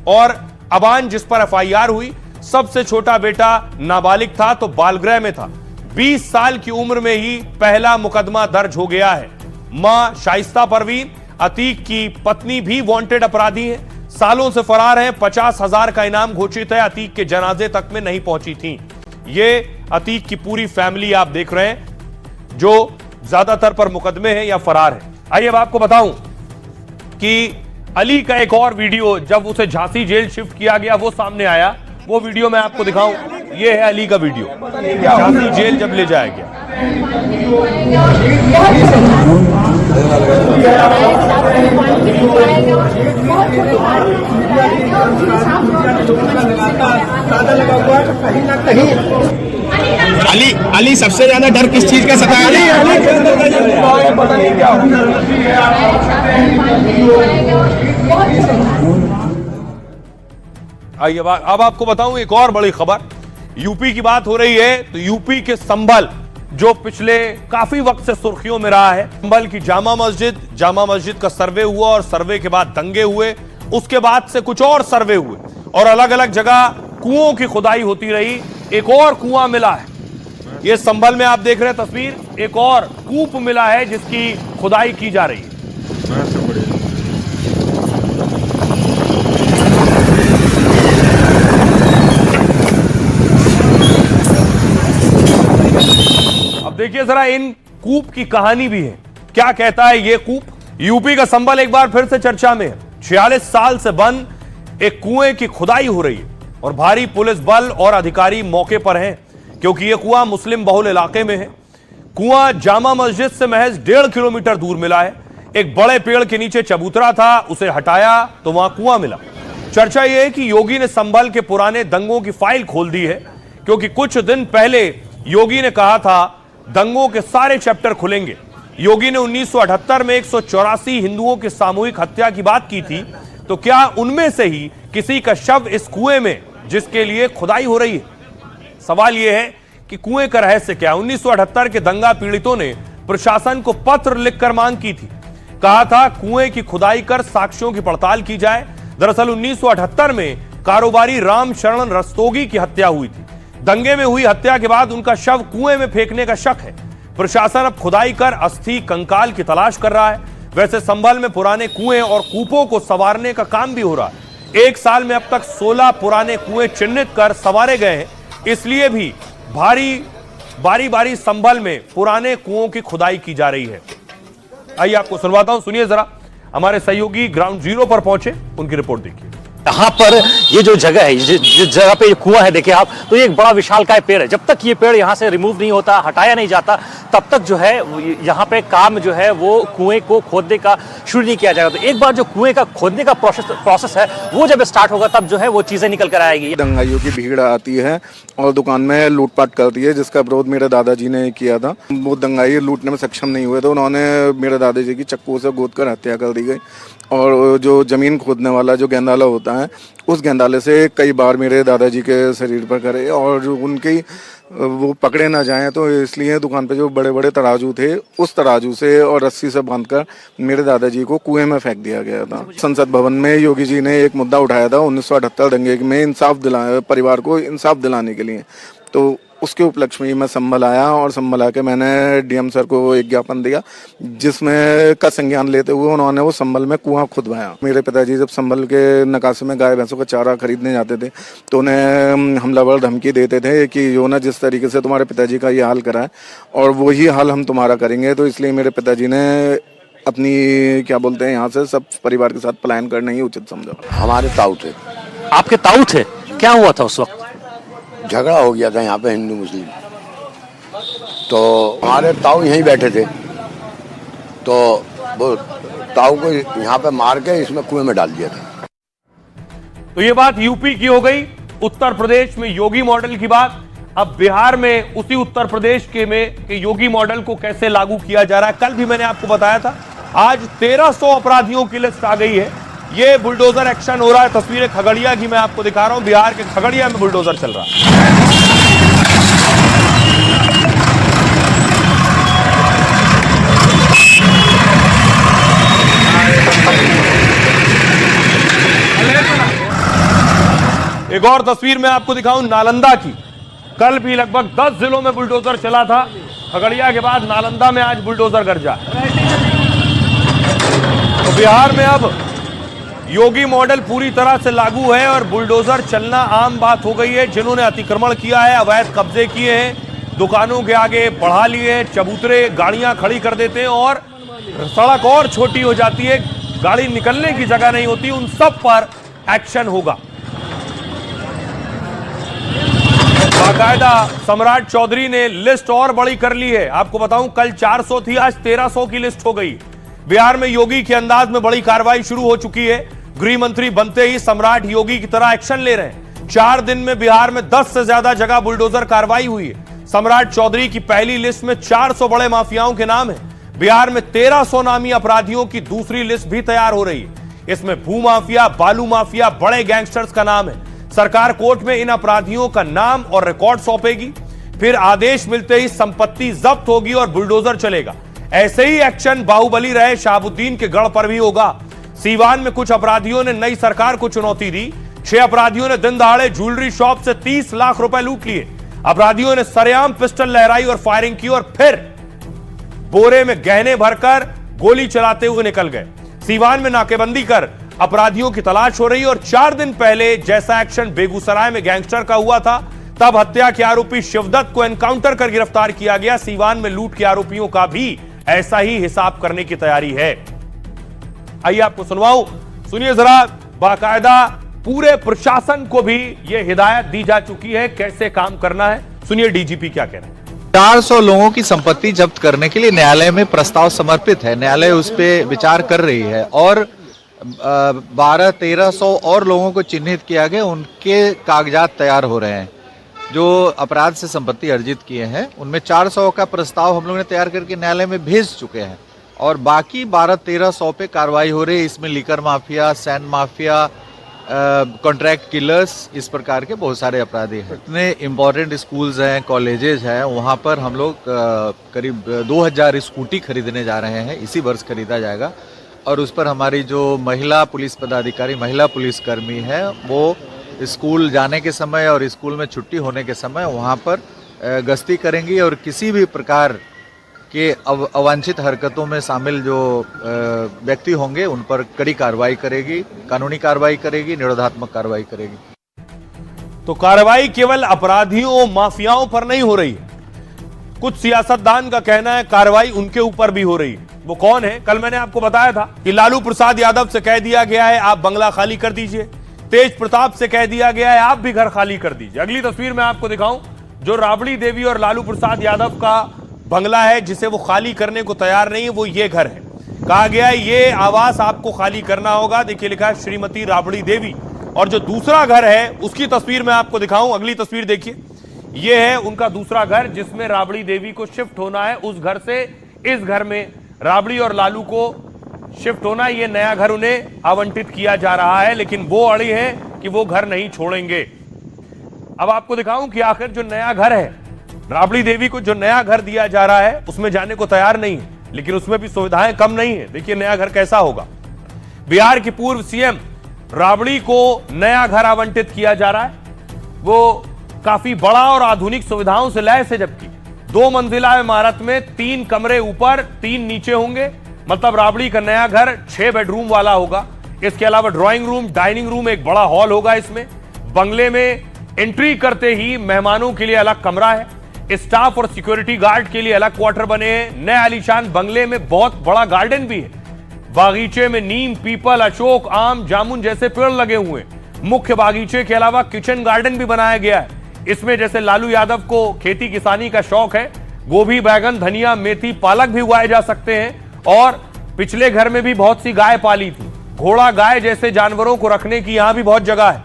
और अबान जिस पर एफआईआर हुई, सबसे छोटा बेटा नाबालिग था तो बालगृह में था। 20 साल की उम्र में ही पहला मुकदमा दर्ज हो गया है। मां शाइस्ता परवीन, अतीक की पत्नी, भी वांटेड अपराधी है। सालों से फरार हैं। 50,000 का इनाम घोषित है। अतीक के जनाजे तक में नहीं पहुंची थी। ये अतीक की पूरी फैमिली आप देख रहे हैं जो ज्यादातर पर मुकदमे हैं या फरार है। आइए अब आपको बताऊं कि अली का एक और वीडियो जब उसे झांसी जेल शिफ्ट किया गया वो सामने आया। वो वीडियो मैं आपको दिखाऊं। ये है अली का वीडियो, झांसी जेल जब ले जाया गया। अली सबसे ज्यादा डर किस चीज का सताया? आइए अब आपको बताऊं एक और बड़ी खबर। यूपी की बात हो रही है तो यूपी के संभल जो पिछले काफी वक्त से सुर्खियों में रहा है, संभल की जामा मस्जिद का सर्वे हुआ और सर्वे के बाद दंगे हुए। उसके बाद से कुछ और सर्वे हुए और अलग अलग जगह कुओं की खुदाई होती रही। एक और कुआं मिला है, ये संभल में आप देख रहे हैं तस्वीर। एक और कूप मिला है जिसकी खुदाई की जा रही है। अब देखिए जरा इन कूप की कहानी भी है। क्या कहता है ये कूप? यूपी का संभल एक बार फिर से चर्चा में है। 46 साल से बंद एक कुएं की खुदाई हो रही है और भारी पुलिस बल और अधिकारी मौके पर हैं क्योंकि यह कुआं मुस्लिम बहुल इलाके में है। कुआं जामा मस्जिद से महज 1.5 किलोमीटर दूर मिला है। एक बड़े पेड़ के नीचे चबूतरा था, उसे हटाया तो वहां कुआं मिला। चर्चा यह है कि योगी ने संभल के पुराने दंगों की फाइल खोल दी है क्योंकि कुछ दिन पहले योगी ने कहा था दंगों के सारे चैप्टर खुलेंगे। योगी ने 1978 में 184 हिंदुओं की सामूहिक हत्या की बात की थी, तो क्या उनमें से ही किसी का शव इस कुएं में जिसके लिए खुदाई हो रही है? सवाल यह है कि कुएं का रहस्य क्या? 1978 के दंगा पीड़ितों ने प्रशासन को पत्र लिखकर मांग की थी, कहा था कुएं की खुदाई कर साक्ष्यों की पड़ताल की जाए। दरअसल 1978 में कारोबारी राम शरण रस्तोगी की हत्या हुई थी। दंगे में हुई हत्या के बाद उनका शव कुएं में फेंकने का शक है। प्रशासन अब खुदाई कर अस्थि कंकाल की तलाश कर रहा है। वैसे संभल में पुराने कुएं और कूपों को संवारने का काम भी हो रहा है। एक साल में अब तक 16 पुराने कुएं चिन्हित कर संवारे गए हैं, इसलिए भी बारी बारी संभल में पुराने कुओं की खुदाई की जा रही है। आइए आपको सुनवाता हूं, सुनिए जरा। हमारे सहयोगी ग्राउंड जीरो पर पहुंचे, उनकी रिपोर्ट देखिए। यहाँ पर ये जो जगह है, जिस जगह पे ये कुआं है, देखिए आप, तो ये एक बड़ा विशालकाय पेड़ है। जब तक ये पेड़ यहाँ से रिमूव नहीं होता, हटाया नहीं जाता, तब तक जो है यहाँ पे काम जो है वो कुएं को खोदने का शुरू नहीं किया जाएगा। तो एक बार जो कुएं का खोदने का प्रोसेस है वो जब स्टार्ट होगा, तब जो है वो चीजें निकल कर आएगी। दंगाइयों की भीड़ आती है और दुकान में लूटपाट करती है, जिसका विरोध मेरे दादाजी ने किया था। वो दंगाई लूटने में सक्षम नहीं हुए, तो उन्होंने मेरे दादाजी की चक्कू से गोद कर हत्या कर दी गई। और जो जमीन खोदने वाला जो गेंदाला होता है, उस गेंदाले से कई बार मेरे दादाजी के शरीर पर करे, और उनकी वो पकड़े ना जाएं, तो इसलिए दुकान पे जो बड़े बड़े तराजू थे, उस तराजू से और रस्सी से बांधकर मेरे दादाजी को कुएं में फेंक दिया गया था। संसद भवन में योगी जी ने एक मुद्दा उठाया था 1978 दंगे में परिवार को इंसाफ दिलाने के लिए। तो उसके उपलक्ष्य में मैं संभल आया, और संभल आके मैंने डीएम सर को एक ज्ञापन दिया, जिसमें का संज्ञान लेते हुए उन्होंने वो संभल में कुआं खुदवाया। मेरे पिताजी जब संभल के नकाशे में गाय भैंसों का चारा खरीदने जाते थे, तो उन्हें हमलावर धमकी देते थे कि जो ना जिस तरीके से तुम्हारे पिताजी का ये हाल करा है, और वही हाल हम तुम्हारा करेंगे। तो इसलिए मेरे पिताजी ने अपनी क्या बोलते हैं यहाँ से सब परिवार के साथ पलायन करना ही उचित समझा। हमारे ताऊ थे। आपके ताऊ थे? क्या हुआ था उस वक्त? झगड़ा हो गया था यहाँ पे हिंदू मुस्लिम, तो हमारे ताऊ यहीं बैठे थे, तो वो ताऊ को यहाँ पे मार के इसमें कुएं में डाल दिया था। तो ये बात यूपी की हो गई। उत्तर प्रदेश में योगी मॉडल की बात। अब बिहार में उसी उत्तर प्रदेश के योगी मॉडल को कैसे लागू किया जा रहा है। कल भी मैंने आपको बताया था, आज 1300 अपराधियों की लिस्ट आ गई है। ये बुलडोजर एक्शन हो रहा है। तस्वीरें खगड़िया की मैं आपको दिखा रहा हूं। बिहार के खगड़िया में बुलडोजर चल रहा है। एक और तस्वीर मैं आपको दिखाऊं नालंदा की। कल भी लगभग 10 जिलों में बुलडोजर चला था। खगड़िया के बाद नालंदा में आज बुलडोजर गरजा। तो बिहार में अब योगी मॉडल पूरी तरह से लागू है और बुलडोजर चलना आम बात हो गई है। जिन्होंने अतिक्रमण किया है, अवैध कब्जे किए हैं, दुकानों के आगे बढ़ा लिए हैं, चबूतरे गाड़ियां खड़ी कर देते हैं और सड़क और छोटी हो जाती है, गाड़ी निकलने की जगह नहीं होती, उन सब पर एक्शन होगा। बाकायदा सम्राट चौधरी ने लिस्ट और बड़ी कर ली है। आपको बताऊं, कल 400 थी, आज 1300 की लिस्ट हो गई। बिहार में योगी के अंदाज में बड़ी कार्रवाई शुरू हो चुकी है। गृह मंत्री बनते ही सम्राट योगी की तरह एक्शन ले रहे हैं। 4 दिन में बिहार में 10 से ज्यादा जगह बुलडोजर कार्रवाई हुई है। सम्राट चौधरी की पहली लिस्ट में 400 बड़े माफियाओं के नाम है। बिहार में 1300 नामी अपराधियों की दूसरी लिस्ट भी तैयार हो रही है। इसमें भू माफिया, बालू माफिया, बड़े गैंगस्टर्स का नाम है। सरकार कोर्ट में इन अपराधियों का नाम और रिकॉर्ड सौंपेगी, फिर आदेश मिलते ही संपत्ति जब्त होगी और बुलडोजर चलेगा। ऐसे ही एक्शन बाहुबली रहे शहाबुद्दीन के गढ़ पर भी होगा। सीवान में कुछ अपराधियों ने नई सरकार को चुनौती दी। 6 अपराधियों ने दिन दहाड़े ज्वेलरी शॉप से 30 लाख रुपए लूट लिए। अपराधियों ने सरेआम पिस्टल लहराई और फायरिंग की और फिर बोरे में गहने भरकर गोली चलाते हुए निकल गए। सीवान में नाकेबंदी कर अपराधियों की तलाश हो रही है और 4 दिन पहले जैसा एक्शन बेगूसराय में गैंगस्टर का हुआ था, तब हत्या के आरोपी शिवदत्त को एनकाउंटर कर गिरफ्तार किया गया। सीवान में लूट के आरोपियों का भी ऐसा ही हिसाब करने की तैयारी है। आइए आपको सुनवाऊं, सुनिए जरा। बाकायदा पूरे प्रशासन को भी यह हिदायत दी जा चुकी है कैसे काम करना है। सुनिए डीजीपी क्या कह रहे हैं। 400 लोगों की संपत्ति जब्त करने के लिए न्यायालय में प्रस्ताव समर्पित है। न्यायालय उस पर विचार कर रही है और 1200-1300 और लोगों को चिन्हित किया गया, उनके कागजात तैयार हो रहे हैं। जो अपराध से संपत्ति अर्जित किए हैं, उनमें 400 का प्रस्ताव हम लोगों ने तैयार करके न्यायालय में भेज चुके हैं और बाकी 12-1300 पे कार्रवाई हो रही है। इसमें liquor mafia, sand mafia, contract killers, इस प्रकार के बहुत सारे अपराधी हैं। इतने इम्पोर्टेंट स्कूल्स हैं, कॉलेजेस हैं, वहाँ पर हम लोग करीब 2000 स्कूटी खरीदने जा रहे हैं, इसी वर्ष खरीदा जाएगा। और उस पर हमारी जो महिला पुलिस पदाधिकारी, महिला पुलिसकर्मी है, वो स्कूल जाने के समय और स्कूल में छुट्टी होने के समय वहाँ पर गश्ती करेंगी और किसी भी प्रकार के अवांछित हरकतों में शामिल जो व्यक्ति होंगे उन पर कड़ी कार्रवाई करेगी, कानूनी कार्रवाई करेगी, निरोधात्मक कार्रवाई करेगी। तो कार्रवाई केवल अपराधियों, माफियाओं पर नहीं हो रही है। कुछ सियासतदान का कहना है कार्रवाई उनके ऊपर भी हो रही है। वो कौन है? कल मैंने आपको बताया था कि लालू प्रसाद यादव से कह दिया गया है आप बंगला खाली कर दीजिए, तेज प्रताप से कह दिया गया है आप भी घर खाली कर दीजिए। अगली तस्वीर में आपको दिखाऊं जो राबड़ी देवी और लालू प्रसाद यादव का बंगला है जिसे वो खाली करने को तैयार नहीं है, वो ये घर है। कहा गया है ये आवास आपको खाली करना होगा। देखिए लिखा है श्रीमती राबड़ी देवी। और जो दूसरा घर है उसकी तस्वीर मैं आपको दिखाऊं, अगली तस्वीर देखिए। ये है उनका दूसरा घर जिसमें राबड़ी देवी को शिफ्ट होना है। उस घर से इस घर में राबड़ी और लालू को शिफ्ट होना, ये नया घर उन्हें आवंटित किया जा रहा है, लेकिन वो अड़ी है कि वो घर नहीं छोड़ेंगे। अब आपको दिखाऊं कि आखिर जो नया घर है, राबड़ी देवी को जो नया घर दिया जा रहा है उसमें जाने को तैयार नहीं है, लेकिन उसमें भी सुविधाएं कम नहीं है। देखिए नया घर कैसा होगा। बिहार की पूर्व सीएम राबड़ी को नया घर आवंटित किया जा रहा है। वो काफी बड़ा और आधुनिक सुविधाओं से लैस है, जबकि 2 मंजिला इमारत में 3 कमरे ऊपर 3 नीचे होंगे। मतलब राबड़ी का नया घर 6 बेडरूम वाला होगा। इसके अलावा ड्राइंग रूम, डाइनिंग रूम, एक बड़ा हॉल होगा। इसमें बंगले में एंट्री करते ही मेहमानों के लिए अलग कमरा है, स्टाफ और सिक्योरिटी गार्ड के लिए अलग क्वार्टर बने हैं। नए आलीशान बंगले में बहुत बड़ा गार्डन भी है। बागीचे में नीम, पीपल, अशोक, आम, जामुन जैसे पेड़ लगे हुए हैं। मुख्य बागीचे के अलावा किचन गार्डन भी बनाया गया है। इसमें जैसे लालू यादव को खेती किसानी का शौक है, गोभी, बैगन, धनिया, मेथी, पालक भी उगाए जा सकते हैं। और पिछले घर में भी बहुत सी गाय पाली थी। घोड़ा, गाय जैसे जानवरों को रखने की यहां भी बहुत जगह है।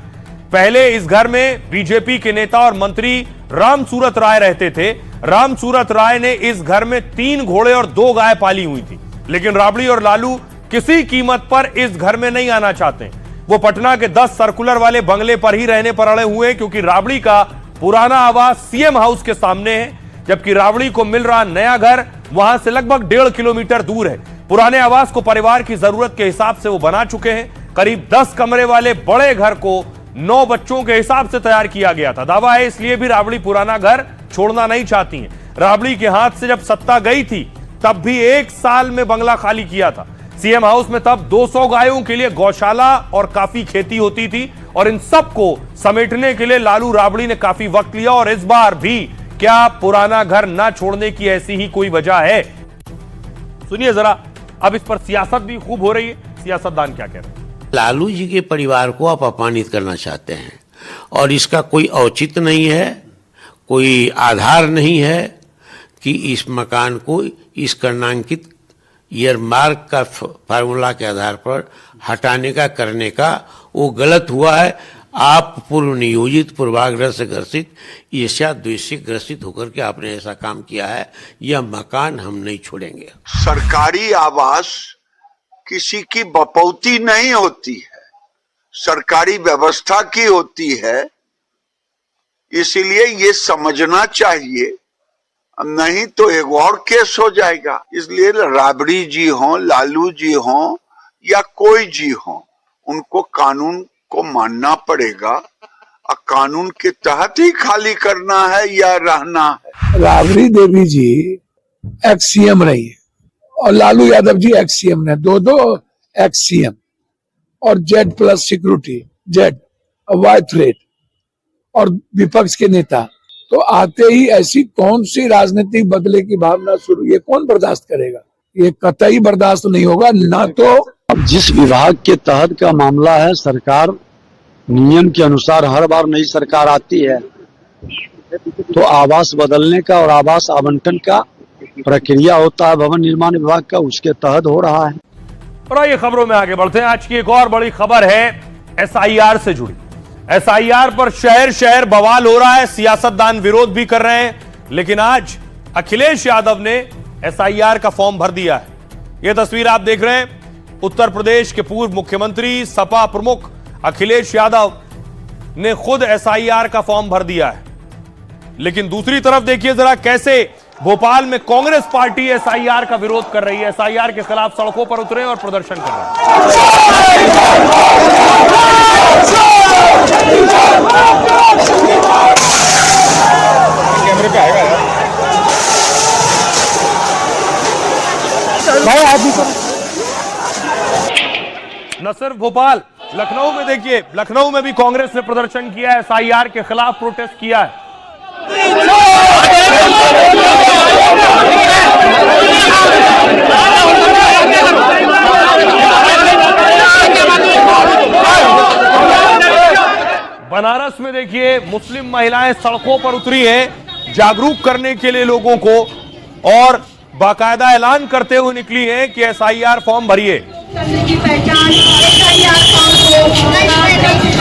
पहले इस घर में बीजेपी के नेता और मंत्री राम सूरत राय रहते थे। राम सूरत राय ने इस घर में 3 घोड़े और 2 गाय पाली हुई थी, लेकिन राबड़ी और लालू किसी कीमत पर इस घर में नहीं आना चाहते। वो पटना के 10 सर्कुलर वाले बंगले पर ही रहने पर अड़े हुए हैं, क्योंकि राबड़ी का पुराना आवास सीएम हाउस के सामने है, जबकि राबड़ी को मिल रहा नया घर वहां से लगभग 1.5 किलोमीटर दूर है। पुराने आवास को परिवार की जरूरत के हिसाब से वो बना चुके हैं। करीब 10 कमरे वाले बड़े घर को 9 बच्चों के हिसाब से तैयार किया गया था। दावा है इसलिए भी राबड़ी पुराना घर छोड़ना नहीं चाहती हैं। राबड़ी के हाथ से जब सत्ता गई थी तब भी 1 साल में बंगला खाली किया था। सीएम हाउस में तब 200 गायों के लिए गौशाला और काफी खेती होती थी, और इन सबको समेटने के लिए लालू राबड़ी ने काफी वक्त लिया। और इस बार भी क्या पुराना घर ना छोड़ने की ऐसी ही कोई वजह है? सुनिए जरा, अब इस पर सियासत भी खूब हो रही है। सियासतदान क्या कह रहे हैं? लालू जी के परिवार को आप अपमानित करना चाहते हैं और इसका कोई औचित्य नहीं है, कोई आधार नहीं है कि इस मकान को इस कर्णांकित ईयरमार्क का फार्मूला के आधार पर हटाने का, करने का, वो गलत हुआ है। आप पूर्व नियोजित, पूर्वाग्रह से ग्रसित, ईर्ष्या-द्वेष से ग्रसित होकर के आपने ऐसा काम किया है। यह मकान हम नहीं छोड़ेंगे। सरकारी आवास किसी की बपौती नहीं होती है, सरकारी व्यवस्था की होती है। इसलिए ये समझना चाहिए, नहीं तो एक और केस हो जाएगा। इसलिए राबड़ी जी हों, लालू जी हों या कोई जी हों, उनको कानून को मानना पड़ेगा और कानून के तहत ही खाली करना है या रहना है। राबड़ी देवी जी एक्स सीएम रही है और लालू यादव जी एक्स सीएम ने, दो एक्स सीएम, और Z plus security, Z Y threat और विपक्ष के नेता। तो आते ही ऐसी कौन सी राजनीतिक बदले की भावना शुरू, ये कौन बर्दाश्त करेगा? ये कतई बर्दाश्त नहीं होगा। ना तो अब जिस विभाग के तहत का मामला है, सरकार नियम के अनुसार हर बार नई सरकार आती है तो आवास बदलने का और आवास आवंटन का प्रक्रिया होता है भवन निर्माण विभाग का, उसके तहत हो रहा है। और आइए खबरों में आगे बढ़ते हैं। आज की एक और बड़ी खबर है एसआईआर से जुड़ी। एसआईआर पर शहर शहर बवाल हो रहा है, सियासतदान विरोध भी कर रहे हैं, लेकिन आज अखिलेश यादव ने एसआईआर का फॉर्म भर दिया है। यह तस्वीर आप देख रहे हैं, उत्तर प्रदेश के पूर्व मुख्यमंत्री सपा प्रमुख अखिलेश यादव ने खुद एसआईआर का फॉर्म भर दिया है। लेकिन दूसरी तरफ देखिए जरा कैसे भोपाल में कांग्रेस पार्टी एसआईआर का विरोध कर रही है, एसआईआर के खिलाफ सड़कों पर उतरे और प्रदर्शन कर रहे हैं। न सिर्फ भोपाल, लखनऊ में देखिए, लखनऊ में भी कांग्रेस ने प्रदर्शन किया है, एसआईआर के खिलाफ प्रोटेस्ट किया है। बनारस में देखिए मुस्लिम महिलाएं सड़कों पर उतरी हैं जागरूक करने के लिए लोगों को, और बाकायदा ऐलान करते हुए निकली हैं कि एसआईआर फॉर्म भरिए। की पहचान एसआईआर फॉर्म को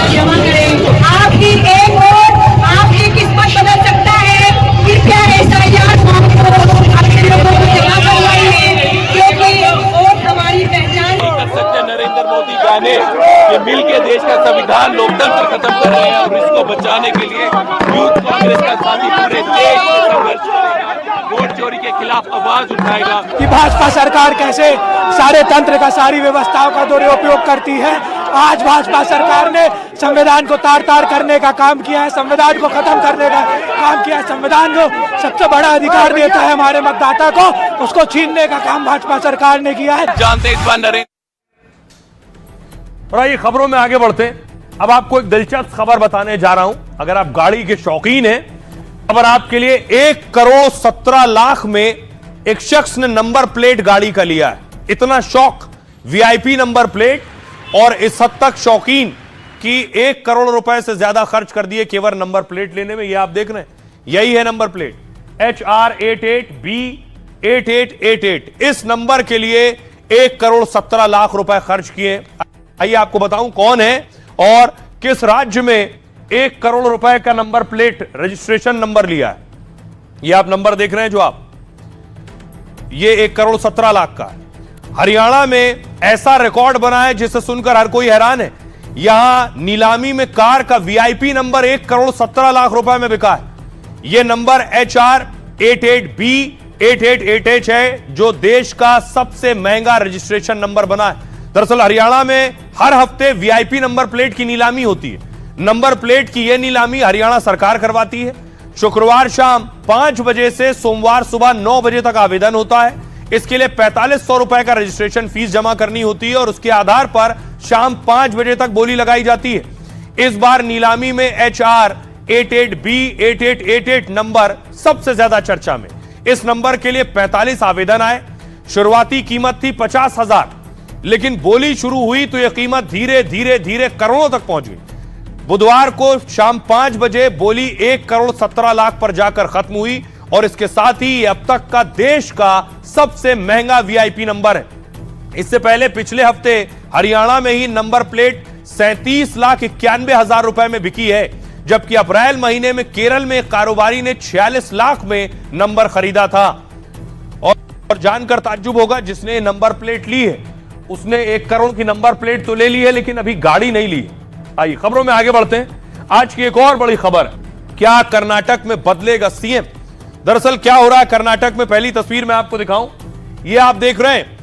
जमा करें। आपकी एक वोट आपकी किस्मत बदल सकता है। कृपया एसआईआर फॉर्म को अपने लोगों को जमा करवाइए, क्योंकि वोट हमारी पहचान कर सकते हैं। नरेंद्र मोदी गाने कि मिल के देश का संविधान लोकतंत्र खत्म कर रहे हैं और इसको बचाने के लिए यूथ कांग्रेस का साथी पूरे देश में संघर्ष करेगा, वोट चोरी के खिलाफ आवाज उठाएगा। कि भाजपा सरकार कैसे सारे तंत्र का, सारी व्यवस्थाओं का दुरुपयोग करती है। आज भाजपा सरकार ने संविधान को तार तार करने का काम किया है, संविधान को खत्म करने का काम किया है। संविधान जो सबसे बड़ा अधिकार देता है हमारे मतदाता को, उसको छीनने का काम भाजपा सरकार ने किया है। जानते इस बार नरेंद्र। और आइए खबरों में आगे बढ़ते हैं। अब आपको एक दिलचस्प खबर बताने जा रहा हूं। अगर आप गाड़ी के शौकीन हैं, खबर आपके लिए 1,17,00,000 में एक शख्स ने नंबर प्लेट गाड़ी का लिया है। इतना शौक, वीआईपी नंबर प्लेट, और इस हद तक शौकीन कि 1 करोड़ रुपए से ज्यादा खर्च कर दिए केवल नंबर प्लेट लेने में। यह आप देख रहे हैं, यही है नंबर प्लेट HR88B8888। इस नंबर के लिए 1,17,00,000 रुपए खर्च किए। आइए आपको बताऊं कौन है और किस राज्य में 1 करोड़ रुपए का नंबर प्लेट रजिस्ट्रेशन नंबर लिया है। यह आप नंबर देख रहे हैं जो आप, ये 1,17,00,000 का है। हरियाणा में ऐसा रिकॉर्ड बना है जिसे सुनकर हर कोई हैरान है। यहां नीलामी में कार का वीआईपी नंबर 1,17,00,000 रुपए में बिका है। यह नंबर HR88B8888 है, जो देश का सबसे महंगा रजिस्ट्रेशन नंबर बना है। दरअसल हरियाणा में हर हफ्ते वीआईपी नंबर प्लेट की नीलामी होती है। नंबर प्लेट की यह नीलामी हरियाणा सरकार करवाती है। शुक्रवार शाम 5 बजे से सोमवार सुबह 9 बजे तक आवेदन होता है। इसके लिए 4500 रुपए का रजिस्ट्रेशन फीस जमा करनी होती है और उसके आधार पर शाम 5 बजे तक बोली लगाई जाती है। इस बार नीलामी में HR88B8888 नंबर सबसे ज्यादा चर्चा में। इस नंबर के लिए 45 आवेदन आए। शुरुआती कीमत थी 50,000, लेकिन बोली शुरू हुई तो यह कीमत धीरे धीरे धीरे करोड़ों तक पहुंच गई। बुधवार को शाम 5 बजे बोली 1,17,00,000 पर जाकर खत्म हुई और इसके साथ ही यह अब तक का देश का सबसे महंगा वीआईपी नंबर है। इससे पहले पिछले हफ्ते हरियाणा में ही नंबर प्लेट 37,91,000 रुपए में बिकी है, जबकि अप्रैल महीने में केरल में कारोबारी ने 46 लाख में नंबर खरीदा था। और जानकर ताज्जुब होगा, जिसने नंबर प्लेट ली है उसने 1 करोड़ की नंबर प्लेट तो ले ली है, लेकिन अभी गाड़ी नहीं ली है। आइए खबरों में आगे बढ़ते हैं। आज की एक और बड़ी खबर, क्या कर्नाटक में बदलेगा सीएम। दरअसल क्या हो रहा है कर्नाटक में, पहली तस्वीर मैं आपको दिखाऊं। ये आप देख रहे हैं,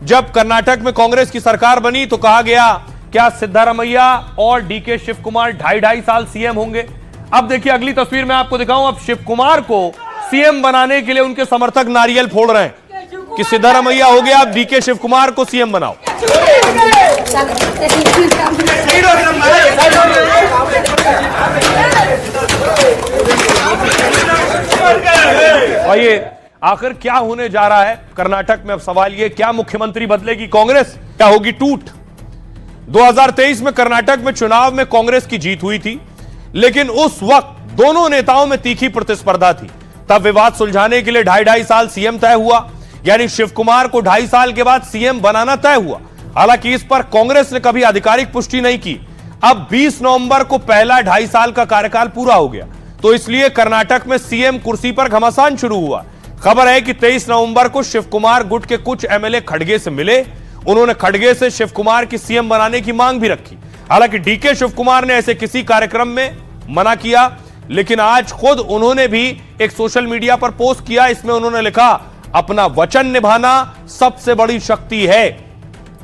जब कर्नाटक में कांग्रेस की सरकार बनी तो कहा गया क्या सिद्धारमैया और डीके शिव कुमार 2.5 साल सीएम होंगे। अब देखिए अगली तस्वीर मैं आपको दिखाऊं, अब शिव कुमार को सीएम बनाने के लिए उनके समर्थक नारियल फोड़ रहे हैं कि सिद्धारमैया हो गया, अब डीके शिव कुमार को सीएम बनाओ। आइए आखिर क्या होने जा रहा है कर्नाटक में। अब सवाल ये, क्या मुख्यमंत्री बदलेगी कांग्रेस, क्या होगी टूट। 2023 में कर्नाटक में चुनाव में कांग्रेस की जीत हुई थी, लेकिन उस वक्त दोनों नेताओं में तीखी प्रतिस्पर्धा थी। तब विवाद सुलझाने के लिए 2.5 साल सीएम तय हुआ, यानी शिव कुमार को 2.5 साल के बाद सीएम बनाना तय हुआ। हालांकि इस पर कांग्रेस ने कभी आधिकारिक पुष्टि नहीं की। अब 20 नवंबर को पहला 2.5 साल का कार्यकाल पूरा हो गया, तो इसलिए कर्नाटक में सीएम कुर्सी पर घमासान शुरू हुआ। खबर है कि 23 नवंबर को शिव कुमार गुट के कुछ एमएलए खड़गे से मिले। उन्होंने खड़गे से शिव कुमार की सीएम बनाने की मांग भी रखी। हालांकि डीके शिव कुमार ने ऐसे किसी कार्यक्रम में मना किया, लेकिन आज खुद उन्होंने भी एक सोशल मीडिया पर पोस्ट किया। इसमें उन्होंने लिखा, अपना वचन निभाना सबसे बड़ी शक्ति है।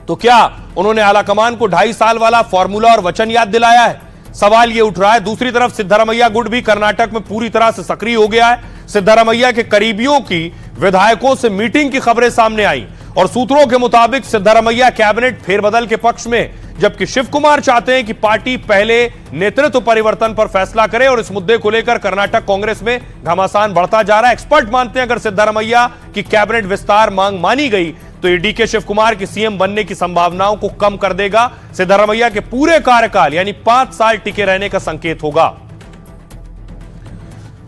तो क्या उन्होंने आलाकमान को 2.5 साल वाला फॉर्मूला और वचन याद दिलाया है? सवाल यह उठ रहा है। दूसरी तरफ सिद्धारमैया गुट भी कर्नाटक में पूरी तरह से सक्रिय हो गया है। सिद्धारमैया के करीबियों की विधायकों से मीटिंग की खबरें सामने आई और सूत्रों के मुताबिक सिद्धारमैया कैबिनेट फेरबदल के पक्ष में, जबकि शिव कुमार चाहते हैं कि पार्टी पहले नेतृत्व परिवर्तन पर फैसला करे। और इस मुद्दे को लेकर कर्नाटक कांग्रेस में घमासान बढ़ता जा रहा है। एक्सपर्ट मानते हैं अगर सिद्धारमैया की कैबिनेट विस्तार मांग मानी गई तो ये डीके शिव कुमार की सीएम बनने की संभावनाओं को कम कर देगा। सिद्धारमैया के पूरे कार्यकाल यानी 5 साल टिके रहने का संकेत होगा।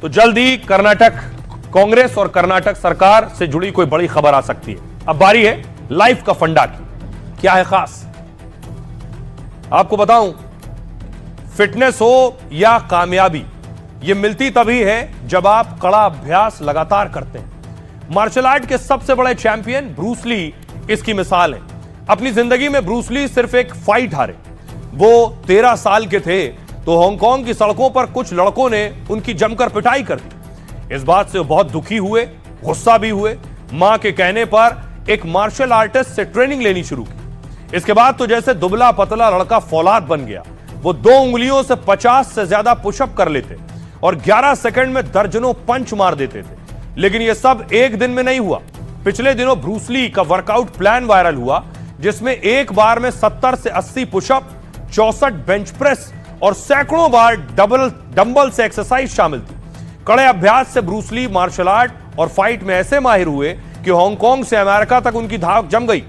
तो जल्दी कर्नाटक कांग्रेस और कर्नाटक सरकार से जुड़ी कोई बड़ी खबर आ सकती है। अब बारी है लाइफ का फंडा की। क्या है खास, आपको बताऊं, फिटनेस हो या कामयाबी, यह मिलती तभी है जब आप कड़ा अभ्यास लगातार करते हैं। मार्शल आर्ट के सबसे बड़े चैंपियन ब्रूस ली इसकी मिसाल है। अपनी जिंदगी में ब्रूस ली सिर्फ एक फाइट हारे। वो 13 साल के थे तो हांगकांग की सड़कों पर कुछ लड़कों ने उनकी जमकर पिटाई कर दी। इस बात से वो बहुत दुखी हुए, गुस्सा भी हुए। मां के कहने पर एक मार्शल आर्टिस्ट से ट्रेनिंग लेनी शुरू की। इसके बाद तो जैसे दुबला पतला लड़का फौलाद बन गया। वो 2 उंगलियों से 50 से ज्यादा पुशअप कर लेते और 11 सेकंड में दर्जनों पंच मार देते थे। लेकिन यह सब एक दिन में नहीं हुआ। पिछले दिनों ब्रूस ली का वर्कआउट प्लान वायरल हुआ, जिसमें एक बार में 70 से 80 पुशअप, 64 बेंच प्रेस और सैकड़ों बार डंबल से एक्सरसाइज शामिल थी। कड़े अभ्यास से ब्रूस ली मार्शल आर्ट और फाइट में ऐसे माहिर हुए कि हांगकांग से अमेरिका तक उनकी धाक जम गई।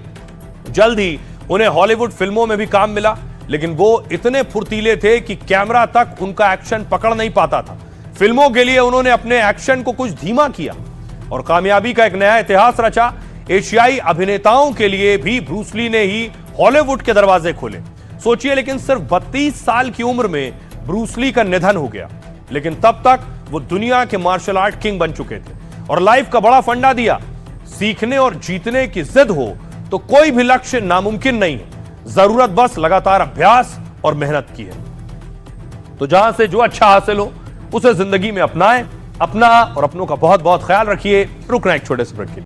जल्द ही उन्हें हॉलीवुड फिल्मों में भी काम मिला, लेकिन वो इतने फुर्तीले थे कि कैमरा तक उनका एक्शन पकड़ नहीं पाता था। फिल्मों के लिए उन्होंने अपने एक्शन को कुछ धीमा किया और कामयाबी का एक नया इतिहास रचा। एशियाई अभिनेताओं के लिए भी ब्रूस ली ने ही हॉलीवुड के दरवाजे खोले। सोचिए, लेकिन सिर्फ 32 साल की उम्र में ब्रूस ली का निधन हो गया, लेकिन तब तक वो दुनिया के मार्शल आर्ट किंग बन चुके थे और लाइफ का बड़ा फंडा दिया। सीखने और जीतने की जिद हो तो कोई भी लक्ष्य नामुमकिन नहीं है। जरूरत बस लगातार अभ्यास और मेहनत की है। तो जहां से जो अच्छा हासिल हो उसे जिंदगी में अपनाएं। अपना और अपनों का बहुत बहुत ख्याल रखिए। रुकना एक छोटे से ब्रेक के लिए।